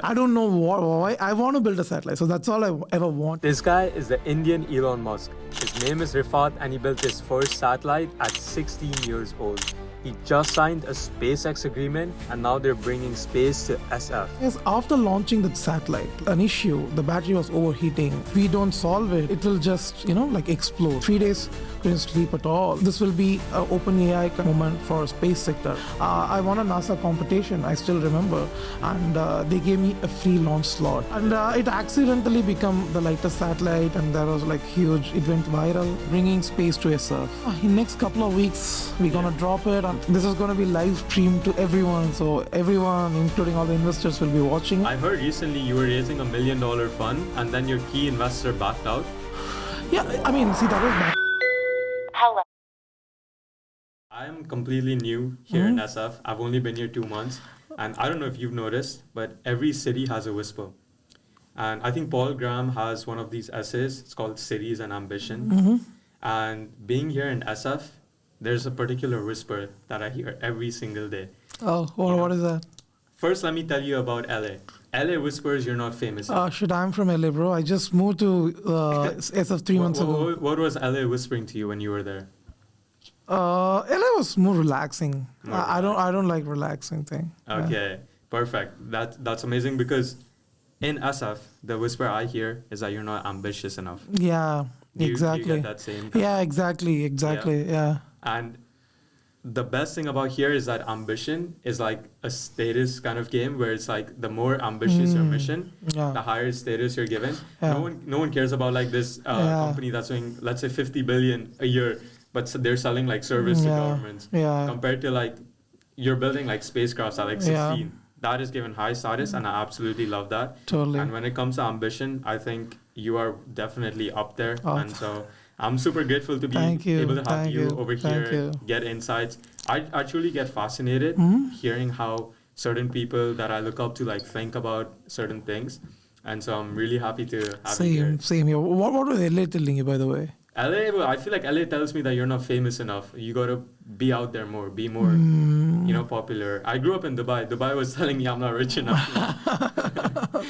I don't know why. I want to build a satellite. So that's all I ever want. This guy is the Indian Elon Musk. His name is Rifat and he built his first satellite at 16 years old. He just signed a SpaceX agreement and now they're bringing space to SF. Yes, after launching the satellite, an issue, the battery was overheating. If we don't solve it, it will just, like explode. 3 days, couldn't sleep at all. This will be an OpenAI moment for space sector. I won a NASA competition, I still remember, and they gave me a free launch slot. And it accidentally became the lightest satellite, and there was like huge, it went viral, bringing space to SF. In next couple of weeks, we're gonna drop it. This is going to be live streamed to everyone, so everyone, including all the investors, will be watching. I heard recently you were raising $1 million fund and then your key investor backed out. Yeah, I mean, see, that was bad. Hello. I'm completely new here in SF. I've only been here 2 months. And I don't know if you've noticed, but every city has a whisper. And I think Paul Graham has one of these essays. It's called Cities and Ambition. And being here in SF, there's a particular whisper that I hear every single day. Oh, what is that? First, let me tell you about LA. LA whispers you're not famous. I'm from LA, bro. I just moved to SF 3 months ago. What was LA whispering to you when you were there? LA was more relaxing. I don't like relaxing thing. Okay, perfect. That's amazing because in SF, the whisper I hear is that you're not ambitious enough. Yeah, exactly. Do you get that same? Yeah, exactly. Yeah. And the best thing about here is that ambition is like a status kind of game where it's like the more ambitious your mission, the higher status you're given. Yeah. No one cares about like this company that's doing, let's say, 50 billion a year, but they're selling like service to governments. Yeah. Compared to like you're building like spacecrafts at like 16. Yeah. That is given high status, and I absolutely love that. Totally. And when it comes to ambition, I think you are definitely up there, and so I'm super grateful to be able to have you over here, get insights. I truly get fascinated hearing how certain people that I look up to like think about certain things. And so I'm really happy to have you here. Same here. What were they telling you, by the way? LA, well, I feel like LA tells me that you're not famous enough. You got to be out there more, be more, popular. I grew up in Dubai. Dubai was telling me I'm not rich enough. I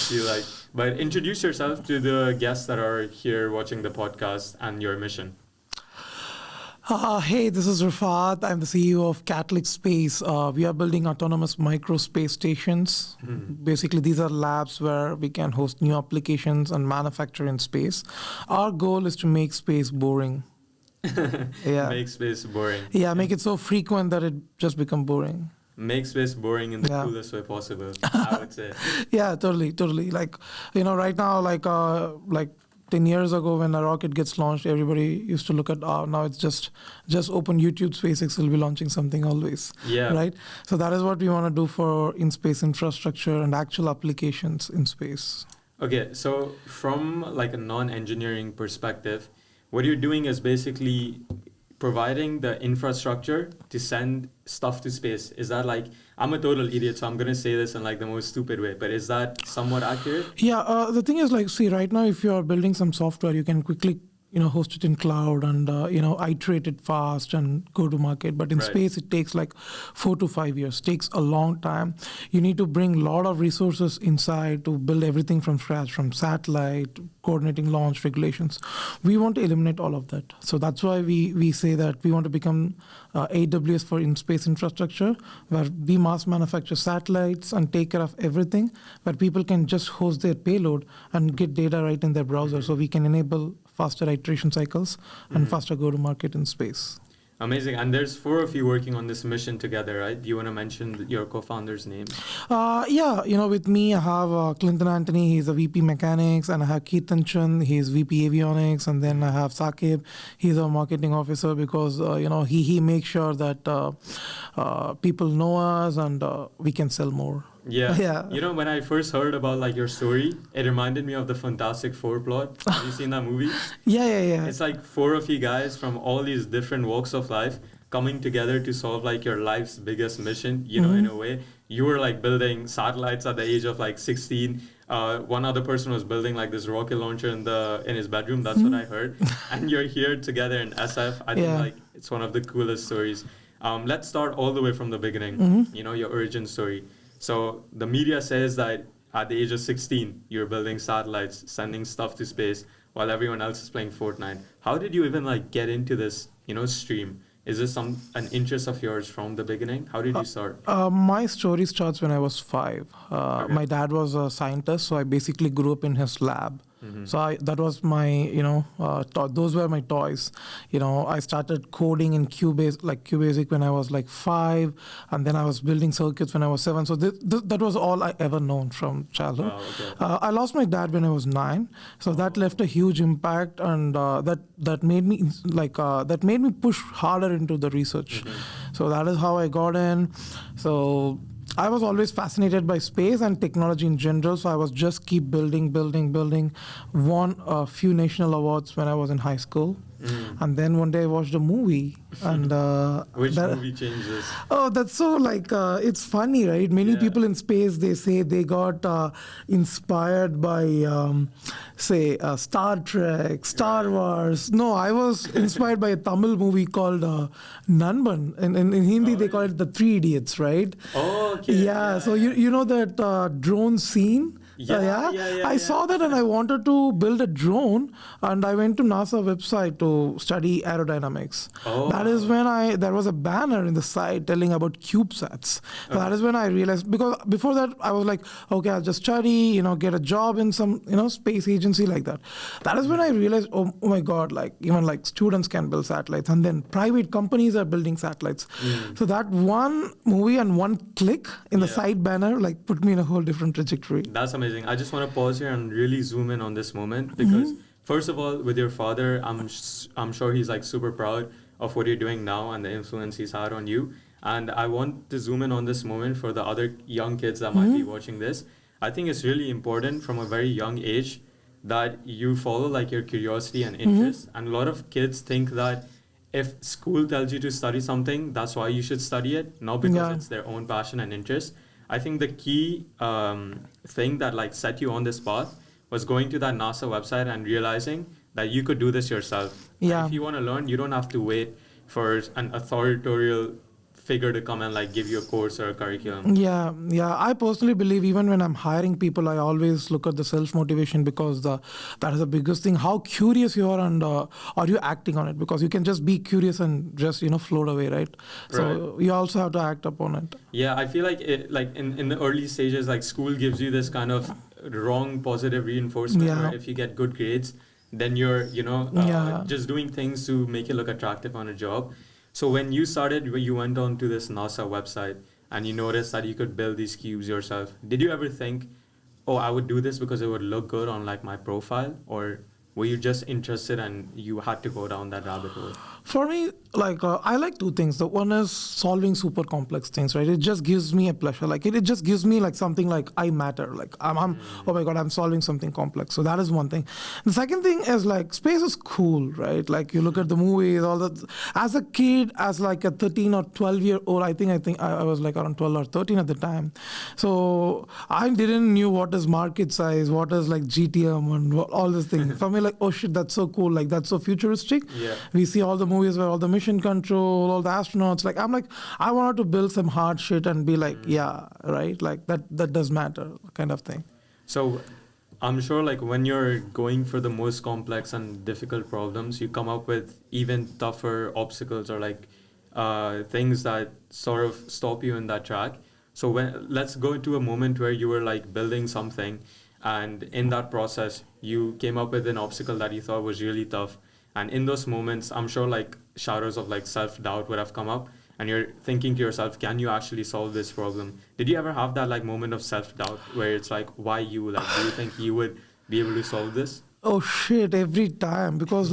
feel like. But introduce yourself to the guests that are here watching the podcast and your mission. Hey, this is Rifat. I'm the CEO of Catalyx Space. We are building autonomous micro space stations. Basically, these are labs where we can host new applications and manufacture in space. Our goal is to make space boring. Make space boring. Yeah, make it so frequent that it just become boring. Make space boring in the coolest way possible, I would say. Yeah, totally. Like, right now, like 10 years ago when a rocket gets launched, everybody used to look at, now it's just open YouTube, SpaceX will be launching something always. Yeah. Right? So that is what we want to do for in-space infrastructure and actual applications in space. Okay, so from like a non-engineering perspective, what you're doing is basically providing the infrastructure to send stuff to space. Is that like, I'm a total idiot, so I'm going to say this in like the most stupid way, but is that somewhat accurate? Yeah, the thing is like, see, right now, if you are building some software, you can quickly host it in cloud and, iterate it fast and go to market. But in space, it takes like 4 to 5 years. Takes a long time. You need to bring a lot of resources inside to build everything from scratch, from satellite, coordinating launch, regulations. We want to eliminate all of that. So that's why we say that we want to become AWS for in-space infrastructure, where we mass manufacture satellites and take care of everything, where people can just host their payload and get data right in their browser. So we can enable faster iteration cycles and faster go-to-market in space. Amazing. And there's 4 of you working on this mission together, right? Do you want to mention your co-founders' names? With me, I have Clinton Anthony, he's a VP Mechanics, and I have Keithan Chund, he's VP Avionics, and then I have Saqib, he's a marketing officer because, he makes sure that people know us and we can sell more. Yeah. When I first heard about like your story, it reminded me of the Fantastic Four plot. Have you seen that movie? Yeah. It's like 4 of you guys from all these different walks of life coming together to solve like your life's biggest mission, in a way. You were like building satellites at the age of like 16. One other person was building like this rocket launcher in his bedroom. That's what I heard. And you're here together in SF. I think like it's one of the coolest stories. Let's start all the way from the beginning, your origin story. So the media says that at the age of 16, you're building satellites, sending stuff to space while everyone else is playing Fortnite. How did you even like get into this, stream? Is this an interest of yours from the beginning? How did you start? My story starts when I was 5. Okay. My dad was a scientist, so I basically grew up in his lab. So that was my, those were my toys. I started coding in QBasic when I was like 5, and then I was building circuits when I was 7. So that was all I ever known from childhood. Wow, okay. I lost my dad when I was 9, so that left a huge impact, and that made me push harder into the research. So that is how I got in. So I was always fascinated by space and technology in general, so I was just keep building. Won a few national awards when I was in high school. And then one day I watched a movie. And Which movie changed this? Oh, that's so it's funny, right? Many people in space, they say they got inspired by, Star Trek, Star Wars. No, I was inspired by a Tamil movie called Nanban. In Hindi, they call it The Three Idiots, right? Oh, okay. Yeah, so you know that drone scene? I saw that and I wanted to build a drone, and I went to NASA website to study aerodynamics. Oh. That is when there was a banner in the site telling about CubeSats. So that is when I realized, because before that I was like, okay, I'll just study, get a job in some, space agency like that. That is when I realized, oh my God, even students can build satellites, and then private companies are building satellites. So that one movie and one click in the side banner put me in a whole different trajectory. That's amazing. I just want to pause here and really zoom in on this moment because first of all, with your father, I'm sure he's super proud of what you're doing now and the influence he's had on you. And I want to zoom in on this moment for the other young kids that might be watching this. I think it's really important from a very young age that you follow your curiosity and interest. And a lot of kids think that if school tells you to study something, that's why you should study it, not because it's their own passion and interest. I think the key thing that set you on this path was going to that NASA website and realizing that you could do this yourself. Yeah. And if you want to learn, you don't have to wait for an authoritarian figure to come and give you a course or a curriculum. Yeah. I personally believe even when I'm hiring people, I always look at the self-motivation, because that is the biggest thing. How curious you are, and are you acting on it? Because you can just be curious and just float away, right? So you also have to act upon it. Yeah, I feel like in the early stages, school gives you this kind of wrong positive reinforcement. Where if you get good grades, then you're just doing things to make you look attractive on a job. So when you started, you went on to this NASA website and you noticed that you could build these cubes yourself. Did you ever think, oh, I would do this because it would look good on my profile? Or were you just interested and you had to go down that rabbit hole? For me, I like two things. The one is solving super complex things, right? It just gives me a pleasure. It just gives me something I matter. I'm oh my God, I'm solving something complex. So that is one thing. The second thing is space is cool, right? You look at the movies, all that. As a kid, as a 13 or 12-year-old, I think I was around 12 or 13 at the time. So I didn't knew what is market size, what is GTM and all these things. For me, oh shit, that's so cool. That's so futuristic. Yeah. We see all the movies where all the mission control, all the astronauts. I wanted to build some hard shit and be yeah, right? That does matter, kind of thing. So I'm sure when you're going for the most complex and difficult problems, you come up with even tougher obstacles or things that sort of stop you in that track. So let's go into a moment where you were building something, and in that process, you came up with an obstacle that you thought was really tough. And in those moments, I'm sure shadows of self-doubt would have come up, and you're thinking to yourself, can you actually solve this problem? Did you ever have that moment of self-doubt where it's why you? Do you think you would be able to solve this? Oh shit, every time. Because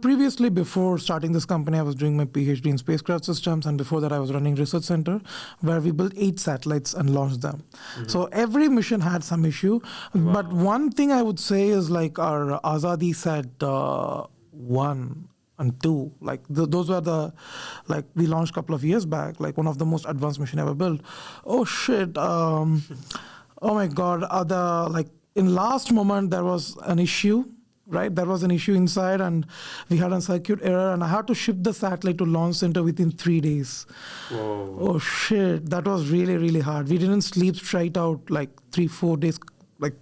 previously, before starting this company, I was doing my PhD in spacecraft systems, and before that I was running research center where we built 8 satellites and launched them. So every mission had some issue. Wow. But one thing I would say is our Azadi Sat 1 and 2, those were the, we launched a couple of years back, one of the most advanced mission ever built. Oh shit, oh my God, in last moment there was an issue, right? There was an issue inside, and we had a circuit error, and I had to ship the satellite to launch center within 3 days. Whoa. Oh shit, that was really, really hard. We didn't sleep straight out like 3-4 days, like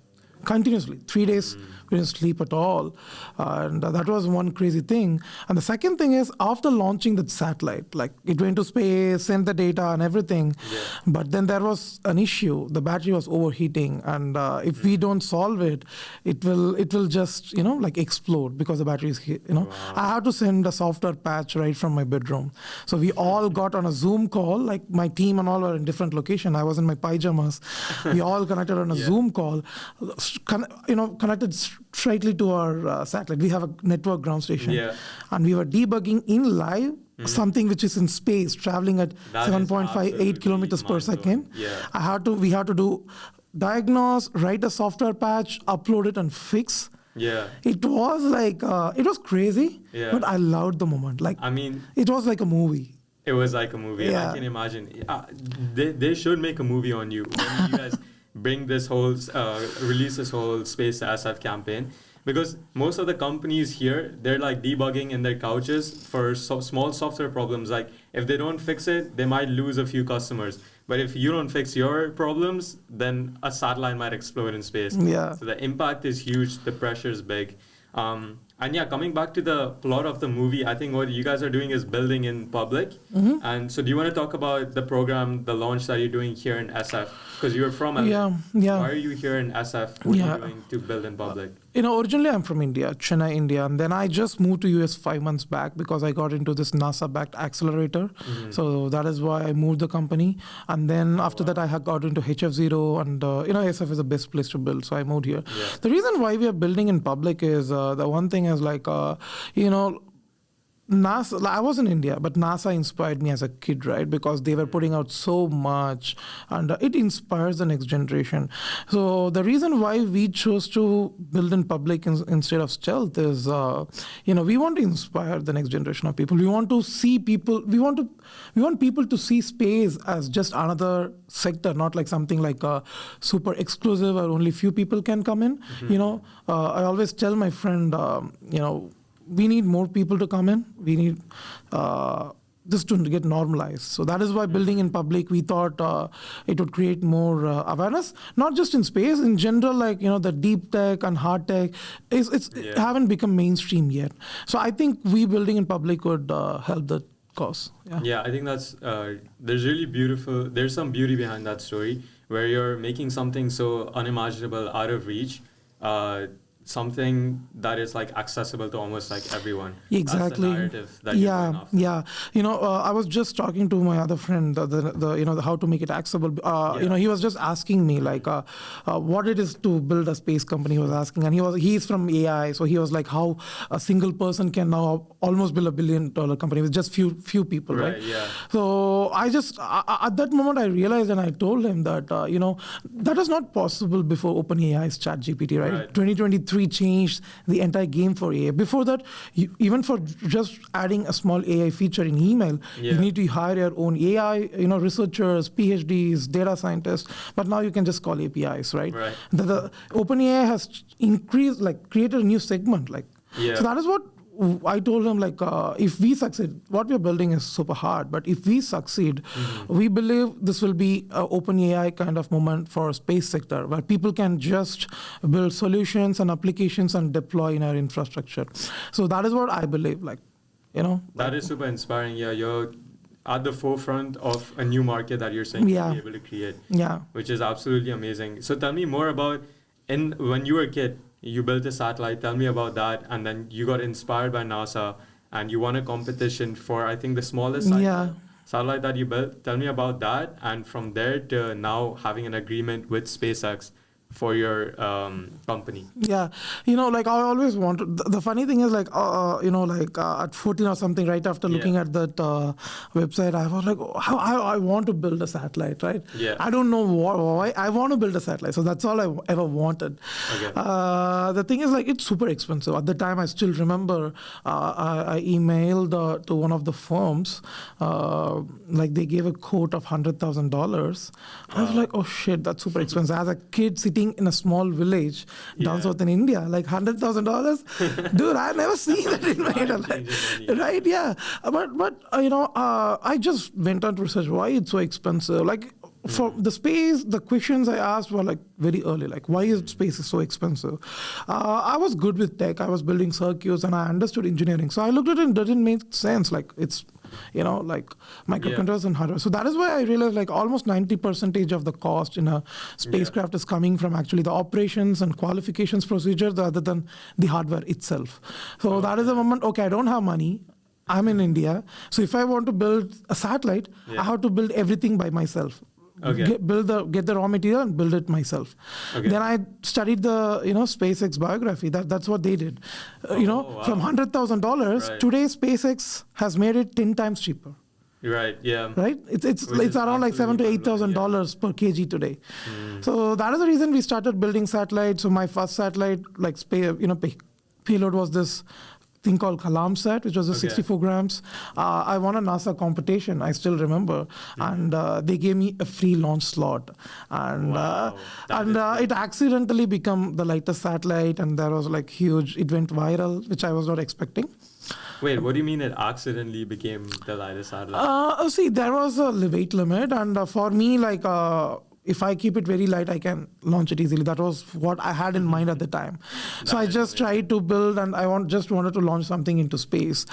continuously. 3 days we didn't sleep at all, and that was one crazy thing. And the second thing is, after launching the satellite, like it went to space, sent the data and everything, but then there was an issue. The battery was overheating, and if we don't solve it, it will just like explode because the battery is I had to send a software patch right from my bedroom. So we all got on a Zoom call, like my team and all were in different location. I was in my pajamas. We all connected on a Zoom call, connected straightly to our satellite. We have a network ground station, and we were debugging in live something which is in space, traveling at 7.58 kilometers per second. We had to do diagnose, write a software patch, upload it, and fix. It was like it was crazy, but I loved the moment. Like, I mean, it was like a movie. It was like a movie. I can imagine. They should make a movie on you when you guys bring this whole, release this whole Space SF campaign. Because most of the companies here, they're like debugging in their couches for small software problems. Like if they don't fix it, they might lose a few customers. But if you don't fix your problems, then a satellite might explode in space. So the impact is huge. The pressure is big. And coming back to the plot of the movie, I think what you guys are doing is building in public. And so do you want to talk about the program, the launch that you're doing here in SF? Because you're from LA. Why are you here in SF? What are you doing to build in public? Originally I'm from India, Chennai, India. And then I just moved to US 5 months back because I got into this NASA-backed accelerator. So that is why I moved the company. And then after that, I had got into HF0, and SF is the best place to build. So I moved here. The reason why we are building in public is the one thing is like, NASA, I was in India, but NASA inspired me as a kid, right? Because they were putting out so much, and it inspires the next generation. So the reason why we chose to build in public instead of stealth is, we want to inspire the next generation of people. We want to see people. We want people to see space as just another sector, not like something like super exclusive or only few people can come in. I always tell my friend, we need more people to come in. We need this to get normalized. So that is why building in public, we thought it would create more awareness, not just in space, in general, like, the deep tech and hard tech, haven't become mainstream yet. So I think we building in public would help the cause. I think that's, there's some beauty behind that story, where you're making something so unimaginable, out of reach, something that is like accessible to almost like everyone. Exactly. That's the narrative that you're going after. I was just talking to my other friend, the how to make it accessible. He was just asking me like what it is to build a space company. He was asking, and he's from AI, so he was like, how a single person can now almost build $1 billion company with just few people, right? So I just at that moment I realized, and I told him that that was not possible before OpenAI's ChatGPT, right? 2023 changed the entire game for AI. Before that, even for just adding a small AI feature in email, you need to hire your own AI, researchers, PhDs, data scientists. But now you can just call APIs, right? The OpenAI has increased, like, created a new segment, like. So that is what I told him, like, if we succeed, what we're building is super hard, but if we succeed, we believe this will be an OpenAI kind of moment for space sector, where people can just build solutions and applications and deploy in our infrastructure. So that is what I believe, like, That is super inspiring. You're at the forefront of a new market that you're saying you'll be able to create, which is absolutely amazing. So tell me more about, when you were a kid, you built a satellite. Tell me about that. And then you got inspired by NASA and you won a competition for, I think, the smallest satellite that you built. Tell me about that. And from there to now having an agreement with SpaceX for your company. Like, I always wanted, the funny thing is, like, at 14 or something, right after looking at that website, I was like, I want to build a satellite, right? I don't know why I want to build a satellite. So that's all I ever wanted. The thing is, like, it's super expensive. At the time, I still remember I emailed to one of the firms, like, they gave a quote of $100,000. I was like, oh shit, that's super expensive. As a kid sitting building in a small village down south in India, like $100,000. Dude, I've never seen that in my life. Right? Yeah. But I just went on to research why it's so expensive. Like, for the space, the questions I asked were like very early, like why is space so expensive? I was good with tech. I was building circuits and I understood engineering. So I looked at it and it didn't make sense. Like it's, like microcontrollers and hardware. So that is why I realized like almost 90% of the cost in a spacecraft is coming from actually the operations and qualifications procedures rather than the hardware itself. So that is the moment, okay, I don't have money. I'm in India. So if I want to build a satellite, I have to build everything by myself. Okay. Get the raw material and build it myself. Okay. Then I studied the SpaceX biography. That's what they did. From $100,000 today, SpaceX has made it 10 times cheaper. Right. Yeah. Right. It's around like $7,000 to $8,000 per kg today. So that is the reason we started building satellites. So my first satellite payload was this thing called Kalamsat, which was a 64 grams. I won a NASA competition, I still remember, and they gave me a free launch slot. And it accidentally became the lightest satellite, and there was like huge, it went viral, which I was not expecting. Wait, what do you mean it accidentally became the lightest satellite? See, there was a weight limit, and for me, like, if I keep it very light, I can launch it easily. That was what I had in mind at the time. So I just tried to build, and just wanted to launch something into space.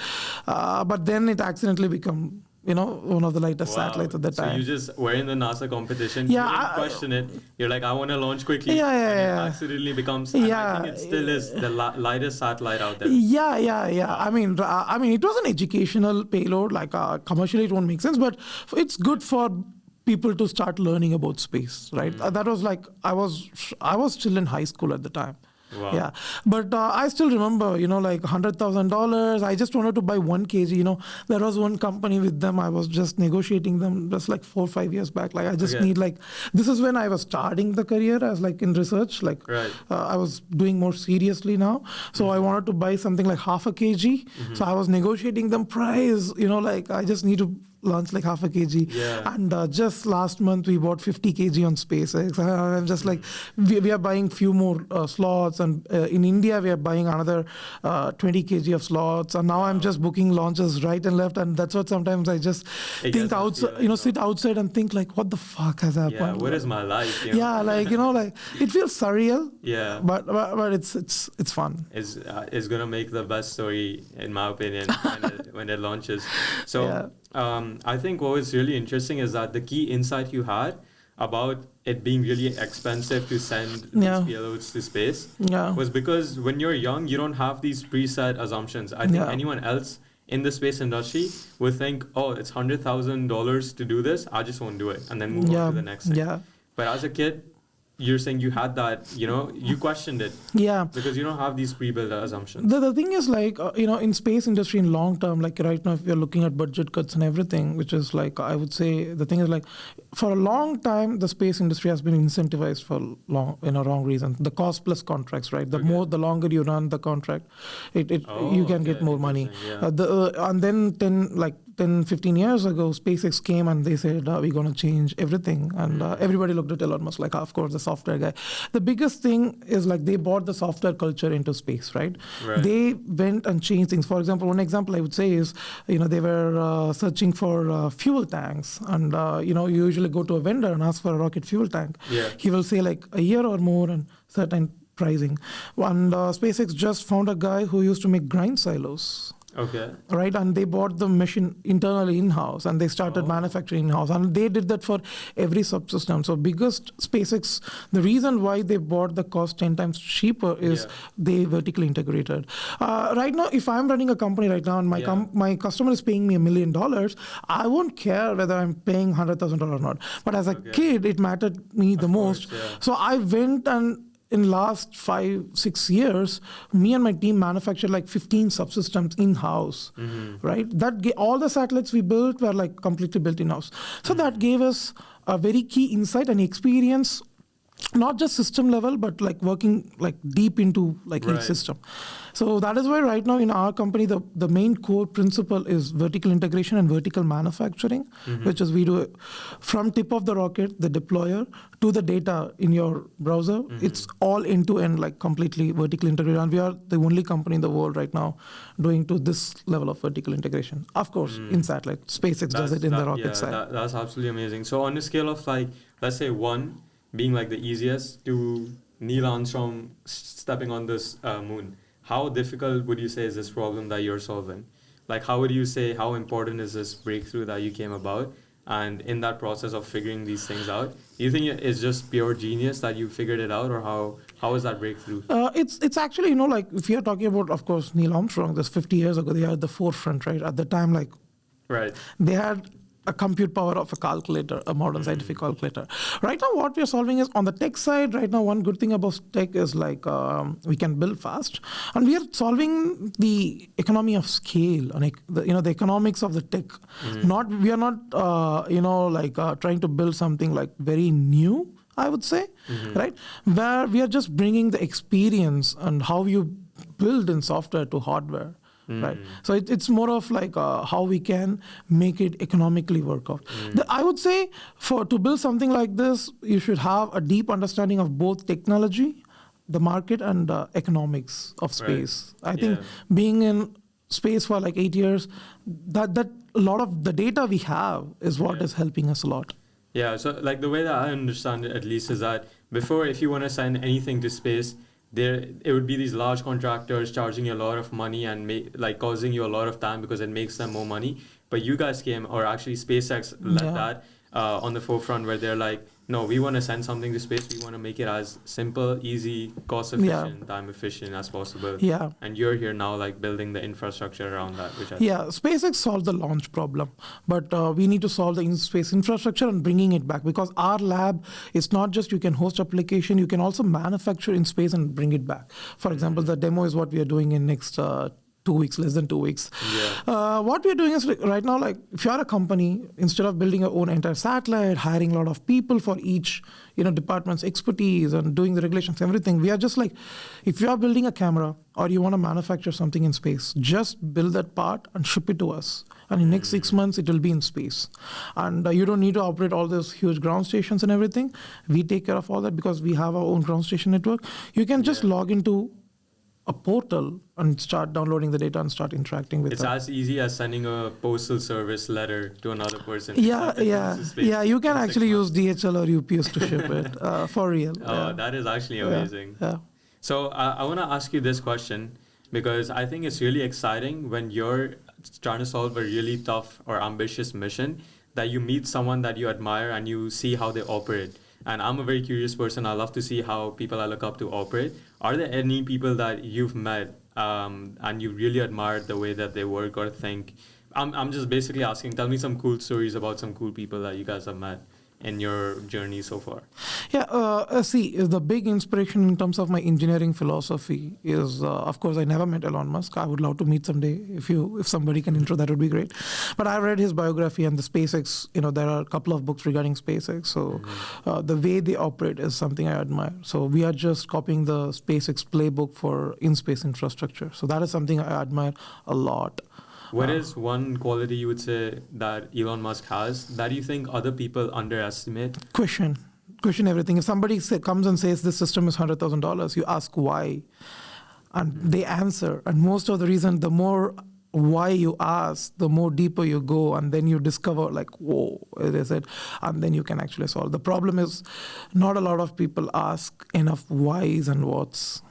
But then it accidentally became, one of the lightest satellites at the time. So you just were in the NASA competition. You didn't question it. You're like, I want to launch quickly. Yeah. And it accidentally becomes. And I think it still is the lightest satellite out there. Yeah. I mean, it was an educational payload. Like commercially, it won't make sense, but it's good for people to start learning about space, right? That was like, I was still in high school at the time. Wow. Yeah, but I still remember, like $100,000. I just wanted to buy 1 kg. There was one company with them. I was just negotiating them just like 4 or 5 years back. Like I just need this is when I was starting the career as like in research. Like I was doing more seriously now. So I wanted to buy something like half a kg. So I was negotiating them price. Like I just need to launch like half a kg. And just last month we bought 50 kg on SpaceX. I'm just like, we are buying few more slots, and in India we are buying another 20 kg of slots, and now I'm just booking launches right and left, and that's what sometimes I just think outside, sit outside and think like, what the fuck has happened? Yeah, what is my life? Yeah, like it feels surreal. Yeah, but it's fun. It's gonna make the best story in my opinion when it launches. So. I think what was really interesting is that the key insight you had about it being really expensive to send these payloads to space was because when you're young, you don't have these preset assumptions. I think anyone else in the space industry would think, oh, it's $100,000 to do this, I just won't do it, and then move on to the next thing. Yeah. But as a kid, you're saying you had that, you questioned it. Yeah. Because you don't have these pre-built assumptions. The thing is like, in space industry in long term, like right now, if you're looking at budget cuts and everything, which is like, I would say the thing is like, for a long time, the space industry has been incentivized for wrong reasons. The cost plus contracts, right? The longer you run the contract, you can get more money. Yeah. And then 10, 15 years ago, SpaceX came and they said, we're going to change everything. And everybody looked at Elon Musk like, of course, the software guy. The biggest thing is like they brought the software culture into space, right? They went and changed things. For example, one example I would say is, they were searching for fuel tanks. And, you usually go to a vendor and ask for a rocket fuel tank. Yeah. He will say like a year or more and certain pricing. And SpaceX just found a guy who used to make grind silos. Okay. Right, and they bought the machine internally in-house, and they started manufacturing in-house, and they did that for every subsystem. So biggest SpaceX, the reason why they bought the cost 10 times cheaper is they vertically integrated. Right now, if I'm running a company right now and my customer is paying me $1 million, I won't care whether I'm paying $100,000 or not. But as a kid, it mattered me the most. So I went and in last 5-6 years, me and my team manufactured like 15 subsystems in-house, right? All the satellites we built were like completely built in-house. So that gave us a very key insight and experience not just system level, but like working like deep into like each Right. system. So that is why right now in our company, the main core principle is vertical integration and vertical manufacturing, which is we do it from tip of the rocket, the deployer, to the data in your browser. It's all end to end, like completely vertical integrated. And we are the only company in the world right now doing to this level of vertical integration. Of course, in satellite, SpaceX does it in the rocket side. That's absolutely amazing. So on a scale of like, let's say 1 being like the easiest to Neil Armstrong stepping on this moon, how difficult would you say is this problem that you're solving? Like, how would you say, how important is this breakthrough that you came about? And in that process of figuring these things out, do you think it's just pure genius that you figured it out, or how is that breakthrough? It's actually, you know, like if you're talking about, of course, Neil Armstrong, this 50 years ago, they are at the forefront, right? At the time, like Right. they had a compute power of a calculator, a modern scientific calculator. Right now, what we are solving is on the tech side. Right now, one good thing about tech is like we can build fast, and we are solving the economy of scale and the economics of the tech. We are not trying to build something like very new, I would say, right? Where we are just bringing the experience and how you build in software to hardware. Right. So it's more of like how we can make it economically work out. I would say to build something like this, you should have a deep understanding of both technology, the market, and economics of space. Right. I think being in space for like 8 years, that a lot of the data we have is what is helping us a lot. Yeah, so like the way that I understand it at least is that before, if you want to send anything to space, it would be these large contractors charging you a lot of money and like causing you a lot of time because it makes them more money. But you guys came, or actually SpaceX led that on the forefront, where they're like, no, we want to send something to space. We want to make it as simple, easy, cost efficient, time efficient as possible. Yeah. And you're here now, like building the infrastructure around that. SpaceX solved the launch problem, but we need to solve the space infrastructure and bringing it back, because our lab is not just you can host application, you can also manufacture in space and bring it back. For example, the demo is what we are doing in next 2 weeks, less than 2 weeks. What we're doing is right now, like if you're a company, instead of building your own entire satellite, hiring a lot of people for each department's expertise and doing the regulations, everything, we are just like, if you are building a camera or you want to manufacture something in space, just build that part and ship it to us. And in next 6 months, it will be in space. And you don't need to operate all those huge ground stations and everything. We take care of all that because we have our own ground station network. You can just log into a portal and start downloading the data and start interacting with It's them. as easy as sending a postal service letter to another person. Yeah. You can actually use DHL or UPS to ship it for real. That is actually amazing. Yeah. So I want to ask you this question, because I think it's really exciting when you're trying to solve a really tough or ambitious mission, that you meet someone that you admire and you see how they operate. And I'm a very curious person. I love to see how people I look up to operate. Are there any people that you've met and you really admired the way that they work or think? I'm just basically asking, tell me some cool stories about some cool people that you guys have met in your journey so far. See, the big inspiration in terms of my engineering philosophy is, of course, I never met Elon Musk. I would love to meet someday. If somebody can intro, that would be great. But I read his biography and the SpaceX. There are a couple of books regarding SpaceX. So the way they operate is something I admire. So we are just copying the SpaceX playbook for in-space infrastructure. So that is something I admire a lot. What is one quality you would say that Elon Musk has that you think other people underestimate? Question everything. If somebody comes and says this system is $100,000, you ask why, and they answer. And most of the reason, the more why you ask, the more deeper you go, and then you discover like, whoa, it is it, and then you can actually solve. The problem is not a lot of people ask enough whys and whats.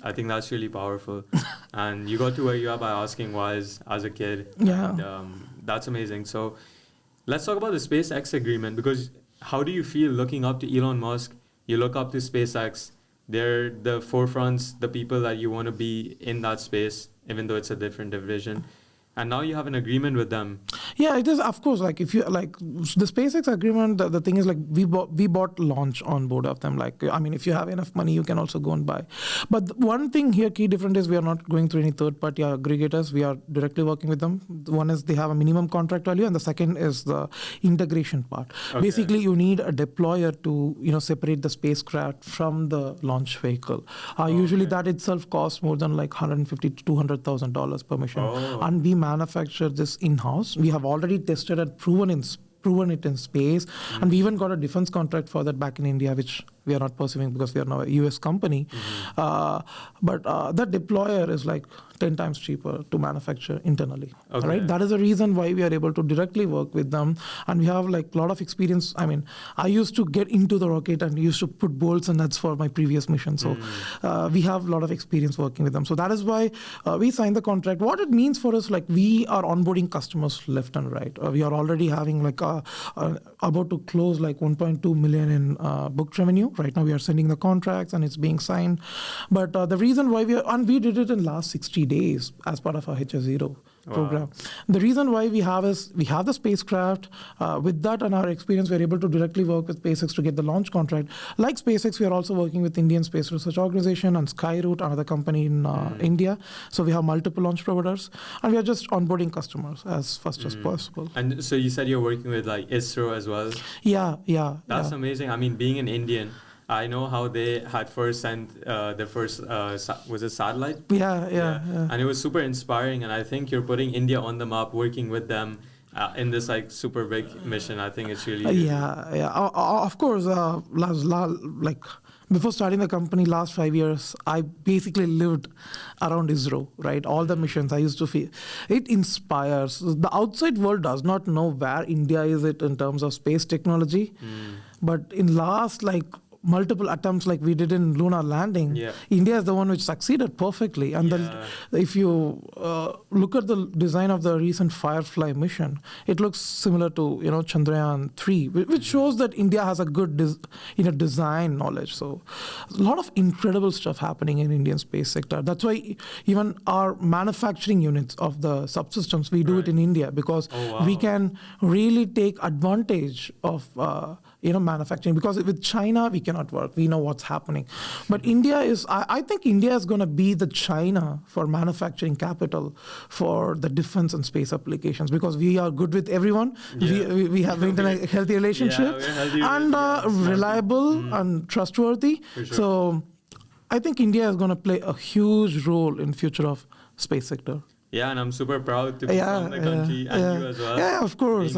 I think that's really powerful. And you got to where you are by asking whys as a kid. Yeah. And, that's amazing. So let's talk about the SpaceX agreement, because how do you feel looking up to Elon Musk? You look up to SpaceX. They're the forefronts, the people that you want to be in that space, even though it's a different division. And now you have an agreement with them. Yeah, it is, of course. Like if you like the SpaceX agreement, the thing is like we bought launch on board of them. Like I mean, if you have enough money, you can also go and buy. But one thing here, key different is we are not going through any third-party aggregators. We are directly working with them. One is they have a minimum contract value, and the second is the integration part. Okay. Basically, you need a deployer to separate the spacecraft from the launch vehicle. Usually, that itself costs more than like $150,000 to $200,000 per mission, and we manufacture this in-house. We have already tested and proven it in space, and we even got a defense contract for that back in India, which we are not pursuing because we are now a US company. But that deployer is like 10 times cheaper to manufacture internally. Okay. Right? That is the reason why we are able to directly work with them, and we have like a lot of experience. I mean, I used to get into the rocket and used to put bolts and nuts for my previous mission. So we have a lot of experience working with them. So that is why we signed the contract. What it means for us, like we are onboarding customers left and right. We are already having like about to close like 1.2 million in booked revenue. Right now we are sending the contracts and it's being signed. But the reason why we did it in last 60 days as part of our HS0 program. The reason why we have the spacecraft. With that and our experience, we're able to directly work with SpaceX to get the launch contract. Like SpaceX, we are also working with Indian Space Research Organization and Skyroot, another company in India. So we have multiple launch providers, and we are just onboarding customers as fast as possible. And so you said you're working with like ISRO as well? Yeah. That's amazing. I mean, being an Indian, I know how they had first sent their first, was it satellite? Yeah. And it was super inspiring. And I think you're putting India on the map, working with them in this like super big mission. I think it's really... Yeah. Of course, like before starting the company last 5 years, I basically lived around ISRO, right? All the missions I used to feel. It inspires. The outside world does not know where India is in terms of space technology. But in last like multiple attempts like we did in lunar landing, India is the one which succeeded perfectly. And if you look at the design of the recent Firefly mission, it looks similar to Chandrayaan 3, which shows that India has a good design knowledge. So a lot of incredible stuff happening in Indian space sector. That's why even our manufacturing units of the subsystems, we do it in India because we can really take advantage of manufacturing, because with China we cannot work. We know what's happening, but India is. I think India is going to be the China for manufacturing capital for the defense and space applications, because we are good with everyone. We have maintained a healthy relationship and reliable and trustworthy. Sure. So I think India is going to play a huge role in future of space sector. Yeah, and I'm super proud to be from the country and you as well. Yeah, of course.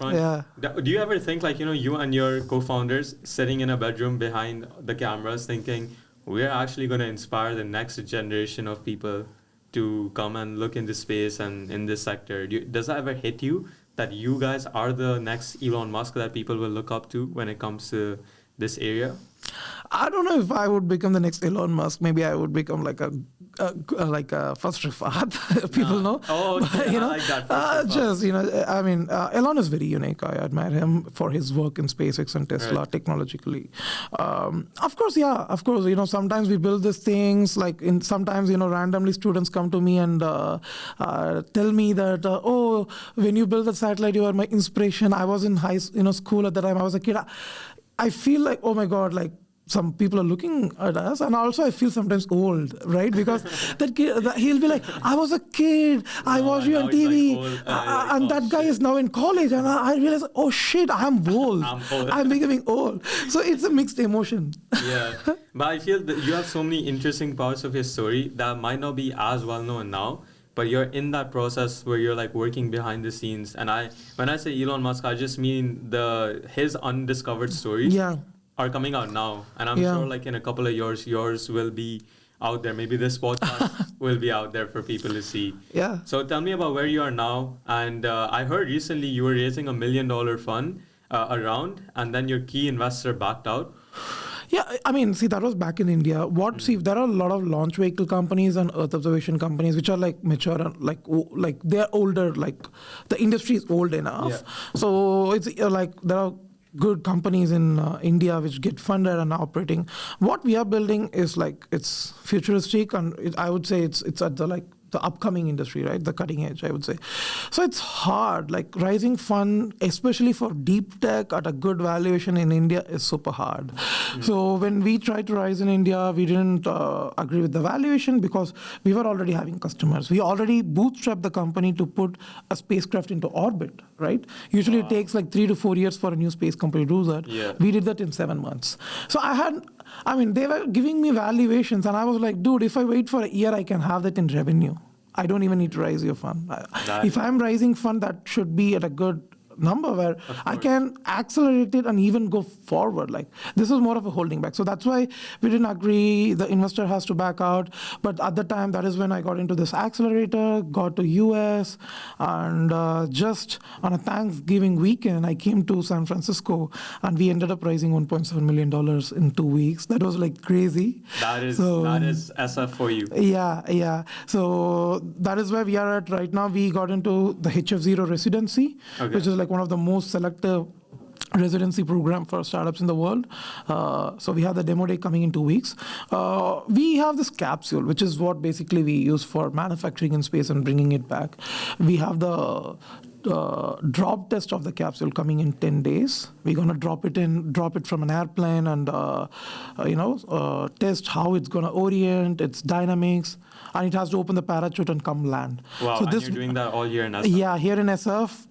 Yeah. Do you ever think like, you and your co-founders sitting in a bedroom behind the cameras thinking, we're actually going to inspire the next generation of people to come and look into space and in this sector? Does that ever hit you that you guys are the next Elon Musk that people will look up to when it comes to this area? I don't know if I would become the next Elon Musk. Maybe I would become like a first Rifat. People know. Oh, okay. I like that. I mean, Elon is very unique. I admire him for his work in SpaceX and Tesla technologically. Of course. Sometimes we build these things. Sometimes randomly students come to me and tell me that when you build the satellite, you are my inspiration. I was in school at the time. I was a kid. I feel like, oh my God, like some people are looking at us, and also I feel sometimes old, right? Because that kid, he'll be like, I was a kid, I watched you on TV, and that guy is now in college, and I realize, oh shit, I'm old. I'm becoming old. So it's a mixed emotion. Yeah, but I feel that you have so many interesting parts of your story that might not be as well known now. But you're in that process where you're like working behind the scenes. And when I say Elon Musk, I just mean his undiscovered stories are coming out now. And I'm sure like in a couple of years, yours will be out there. Maybe this podcast will be out there for people to see. Yeah. So tell me about where you are now. And I heard recently you were raising $1 million fund around, and then your key investor backed out. Yeah, I mean, see, that was back in India. See, there are a lot of launch vehicle companies and Earth observation companies which are like mature and like they're older. Like the industry is old enough. Yeah. So it's like there are good companies in India which get funded and are operating. What we are building is like it's futuristic, and I would say it's at the like the upcoming industry, right? The cutting edge, I would say. So it's hard. Like raising fund, especially for deep tech at a good valuation in India, is super hard. So when we tried to rise in India, we didn't agree with the valuation because we were already having customers. We already bootstrapped the company to put a spacecraft into orbit, right? Usually it takes like 3 to 4 years for a new space company to do that. Yeah. We did that in 7 months. So they were giving me valuations, and I was like, dude, if I wait for a year, I can have that in revenue. I don't even need to raise your fund. If I'm raising fund, that should be at a good number where I can accelerate it and even go forward. Like this is more of a holding back. So that's why we didn't agree. The investor has to back out. But at the time, that is when I got into this accelerator, got to US, and just on a Thanksgiving weekend, I came to San Francisco, and we ended up raising $1.7 million in 2 weeks. That was like crazy. That is SF for you. Yeah. So that is where we are at right now. We got into the HF0 residency, which is like one of the most selective residency program for startups in the world. So we have the demo day coming in 2 weeks. We have this capsule, which is what basically we use for manufacturing in space and bringing it back. We have the drop test of the capsule coming in 10 days. We're going to drop it from an airplane and test how it's going to orient, its dynamics, and it has to open the parachute and come land. Wow, so and you're doing that all here in SF? Yeah, here in SF.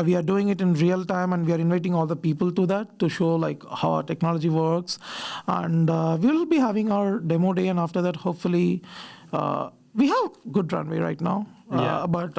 We are doing it in real time, and we are inviting all the people to that to show like how our technology works. And we will be having our demo day, and after that, hopefully, we have good runway right now. But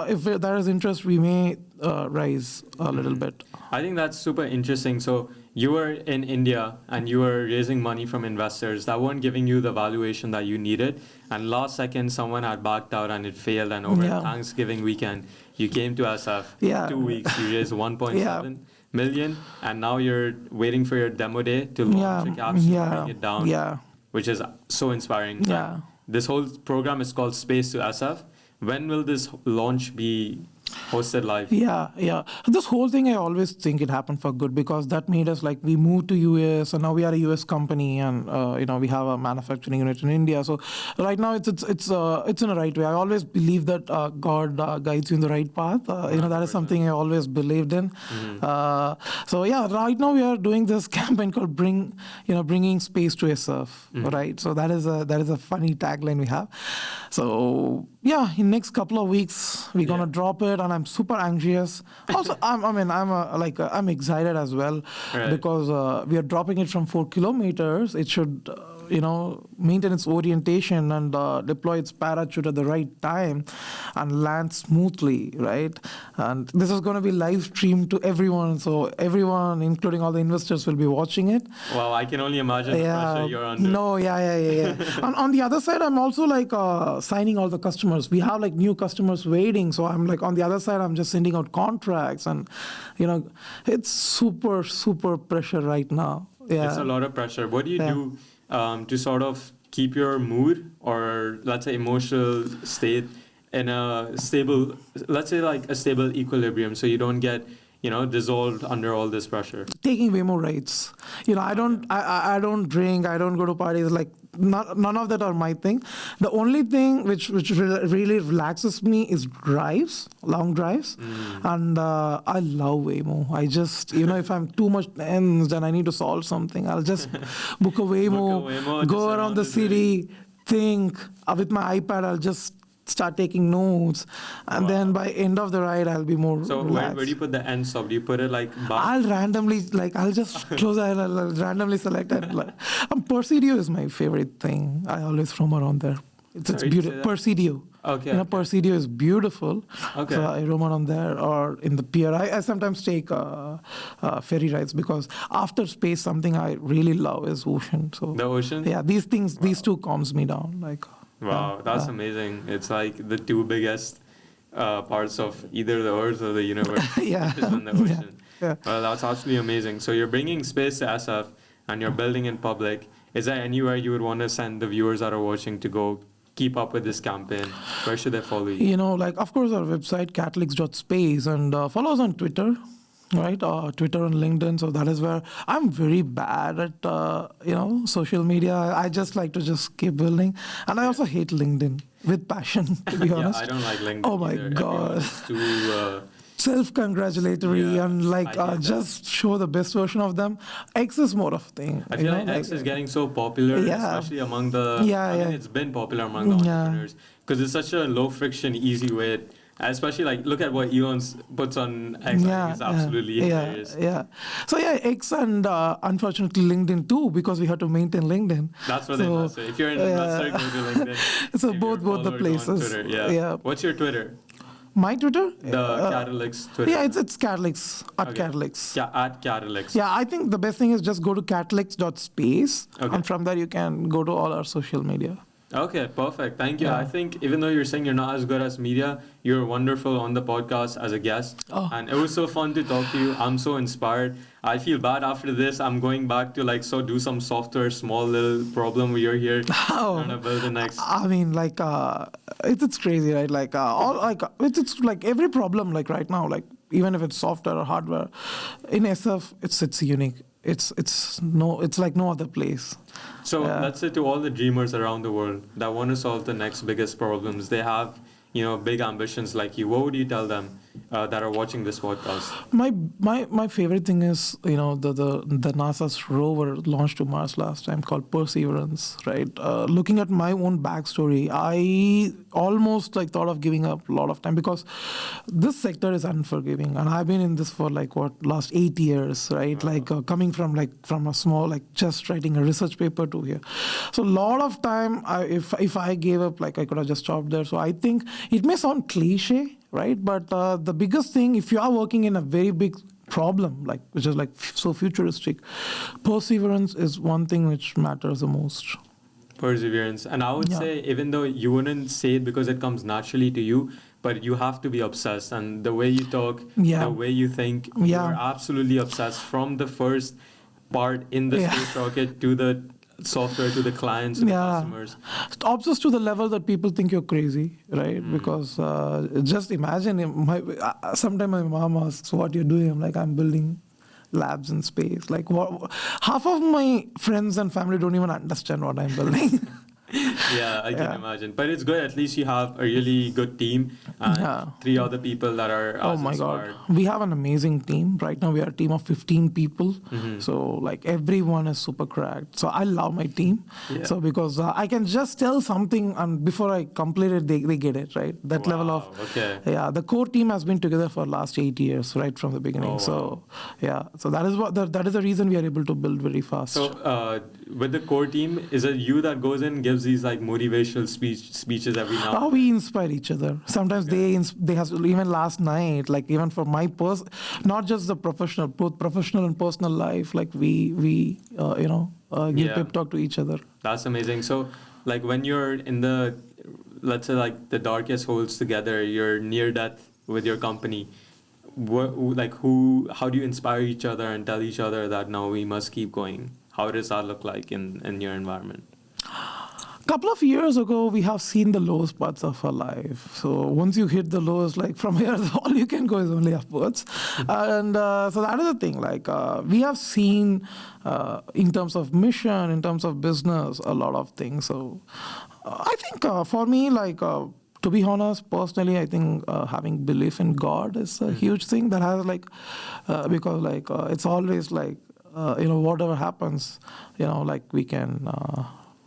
if there is interest, we may rise a little bit. I think that's super interesting. So you were in India and you were raising money from investors that weren't giving you the valuation that you needed. And last second, someone had backed out and it failed. And over Thanksgiving weekend, you came to SF. 2 weeks, you raised 1.7 million. And now you're waiting for your demo day to launch a capsule, bring it down, which is so inspiring. Yeah. This whole program is called Space to SF. When will this launch be hosted live? Yeah. This whole thing, I always think it happened for good because that made us like, we moved to US and now we are a US company and we have a manufacturing unit in India. So right now it's in a right way. I always believe that God guides you in the right path. That is something I always believed in. Right now we are doing this campaign called bringing space to SF, right? So that is a funny tagline we have. So in next couple of weeks we're gonna drop it, and I'm super anxious. Also, I'm excited as well because we are dropping it from 4 kilometers. It should maintain its orientation and deploy its parachute at the right time and land smoothly, right? And this is going to be live streamed to everyone, so everyone, including all the investors, will be watching it. Wow, I can only imagine the pressure you're under. No, yeah. And on the other side, I'm also like signing all the customers. We have like new customers waiting, so I'm like on the other side, I'm just sending out contracts, and it's super pressure right now. Yeah, it's a lot of pressure. What do you do to sort of keep your mood or let's say emotional state in a stable, let's say like a stable equilibrium, so you don't get dissolved under all this pressure? Taking way more rides. I don't drink. I don't go to parties. Like none of that are my thing. The only thing which really relaxes me is long drives, and I love Waymo. I just if I'm too much tense and I need to solve something, I'll just book a Waymo, go around the city, think with my iPad. I'll just start taking notes, and then by end of the ride I'll be more relaxed. Where do you put the end stop? Do you put it like back? I'll randomly I'll just close. I'll randomly select it. Presidio is my favorite thing. I always roam around there. It's beautiful. Presidio. Okay. Presidio is beautiful. Okay. So I roam around there or in the pier. I sometimes take ferry rides because after space, something I really love is ocean. So the ocean. Yeah, these things, these two calms me down. Wow, that's amazing. It's like the two biggest parts of either the Earth or the universe is on the ocean. Yeah. Well, that's absolutely amazing. So you're bringing space to SF and you're building in public. Is there anywhere you would want to send the viewers that are watching to go keep up with this campaign? Where should they follow you? Of course, our website, catalyx.space, and follow us on Twitter. Right, Twitter and LinkedIn. So that is where I'm very bad at, social media. I just like to just keep building, and I also hate LinkedIn. with passion, to be Yeah, honest. I don't like LinkedIn Oh my either. God. Everyone's too. Self-congratulatory Yeah, and I hate that. just show the best version of them. X is more of a thing, I feel like X is getting so popular, yeah, especially among the. yeah, I mean, yeah, it's been popular among the yeah. entrepreneurs because it's such a low friction, easy way. Especially like look at what Elon puts on X. I think Yeah, it's absolutely yeah, hilarious. yeah. So yeah, X and unfortunately LinkedIn too, because we have to maintain LinkedIn. That's for the So investor. If you're an investor, go to LinkedIn. so If you're a both the follower, go on places. Twitter. Yeah. Yeah. What's your Twitter? My Twitter? The Catalyx Twitter. Yeah, it's Catalyx at Okay. Catalyx. At Catalyx. Yeah, I think the best thing is just go to catalyx.space, Okay. and from there you can go to all our social media. Okay, perfect. Thank you. Yeah. I think even though you're saying you're not as good as media, you're wonderful on the podcast as a guest. Oh. And it was so fun to talk to you. I'm so inspired. I feel bad after this. I'm going back to do some software, small little problem where you're here trying to build the next. I mean, it's crazy, right? It's like every problem, like right now, like even if it's software or hardware, in SF, it's unique. It's like no other place. So let's say to all the dreamers around the world that want to solve the next biggest problems, they have, big ambitions like you. What would you tell them that are watching this podcast? My favorite thing is the NASA's rover launched to Mars last time called Perseverance, right? Looking at my own backstory, I almost thought of giving up a lot of time because this sector is unforgiving, and I've been in this for last 8 years, right? Coming from a small just writing a research paper to here, so a lot of time. If I gave up, I could have just stopped there. So I think it may sound cliche, right? But the biggest thing, if you are working in a very big problem, which is so futuristic, perseverance is one thing which matters the most. Perseverance. And I would say, even though you wouldn't say it because it comes naturally to you, but you have to be obsessed. And the way you talk, the way you think, you're absolutely obsessed from the first part in the space rocket to the software, to the clients, to the customers. Obsessed to the level that people think you're crazy, right? Because just imagine, sometimes my mom asks what you're doing. I'm like, I'm building labs in space. Half of my friends and family don't even understand what I'm building. Yeah, I can imagine. But it's good. At least you have a really good team and 3 other people that are as inspired. God. We have an amazing team. Right now, we are a team of 15 people. So, everyone is super cracked. So, I love my team. Yeah. So, because I can just tell something, and before I complete it, they get it, right? That level of... Okay. Yeah, the core team has been together for the last 8 years, right from the beginning. So that is that is the reason we are able to build very fast. So, with the core team, is it you that goes in, gives these motivational speeches every now and then? We inspire each other. Sometimes they have, even last night, even for my not just the professional, both professional and personal life, we give pep talk to each other. That's amazing. So when you're in the, let's say the darkest holes together, you're near death with your company, how do you inspire each other and tell each other that no, we must keep going? How does that look like in your environment? Couple of years ago, we have seen the lowest parts of our life. So once you hit the lowest, from here, all you can go is only upwards. And so that is the thing. We have seen, in terms of mission, in terms of business, a lot of things. So I think for me, to be honest, personally, I think having belief in God is a huge thing that has because it's always whatever happens, we can.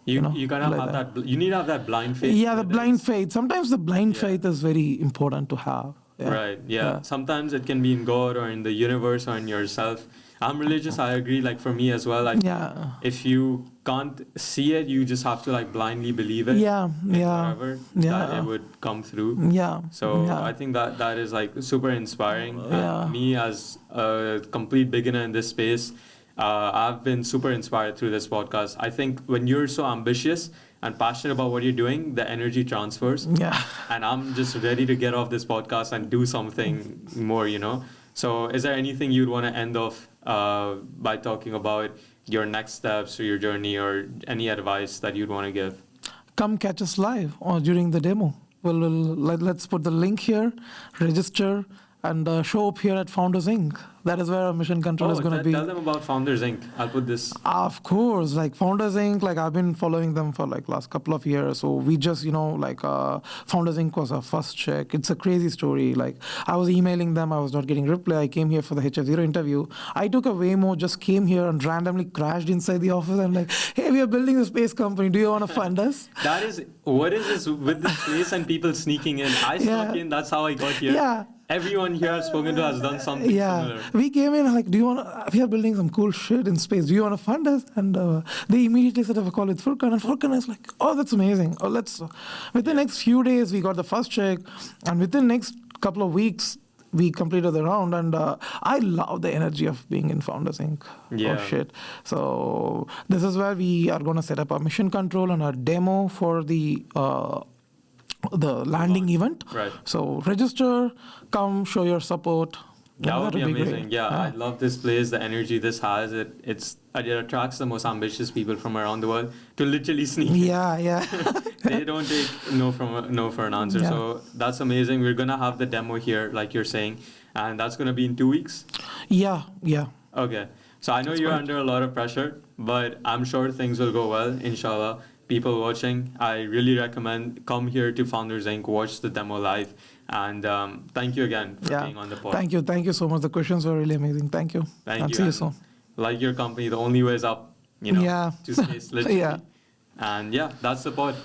You gotta have that. You need to have that blind faith. Yeah, the blind faith. Sometimes the blind faith is very important to have. Yeah. Right. Yeah. Sometimes it can be in God or in the universe or in yourself. I'm religious. I agree. For me as well. If you can't see it, you just have to blindly believe it. Whatever that it would come through. Yeah. So I think that is super inspiring. And me as a complete beginner in this space, I've been super inspired through this podcast. I think when you're so ambitious and passionate about what you're doing, the energy transfers. Yeah. And I'm just ready to get off this podcast and do something more, So is there anything you'd want to end off by talking about your next steps or your journey or any advice that you'd want to give? Come catch us live or during the demo. Let's put the link here, register, and show up here at Founders Inc. That is where our mission control is going to be. Tell them about Founders Inc. I'll put this. Of course, like Founders Inc. Like I've been following them for like last couple of years. So we just, Founders Inc. was our first check. It's a crazy story. Like I was emailing them, I was not getting reply. I came here for the HF0 interview. I took a Waymo, just came here and randomly crashed inside the office. I'm like, hey, we are building a space company. Do you want to fund us? What is this with this place and people sneaking in? I snuck in. That's how I got here. Yeah. Everyone here I've spoken to has done something similar. We came in like, we are building some cool shit in space. Do you want to fund us? And they immediately set up a call with Furkan. And Furkan is like, oh, that's amazing. Oh, within the next few days, we got the first check. And within the next couple of weeks, we completed the round. And I love the energy of being in Founders Inc. Yeah. Oh, shit. So this is where we are going to set up our mission control and our demo for the landing event. Right. So register, come, show your support. That would be amazing. Great. Yeah, I love this place, the energy this has. It attracts the most ambitious people from around the world to literally sneak in. Yeah. They don't take no for an answer. Yeah. So that's amazing. We're going to have the demo here, like you're saying, and that's going to be in 2 weeks? Yeah. Okay. So I know you're under a lot of pressure, but I'm sure things will go well, inshallah. People watching, I really recommend come here to Founders Inc., watch the demo live, and thank you again for being on the pod. Thank you so much. The questions were really amazing. Thank you. Thank you. See you soon. Like your company, the only way is up, to space, literally. And that's the pod.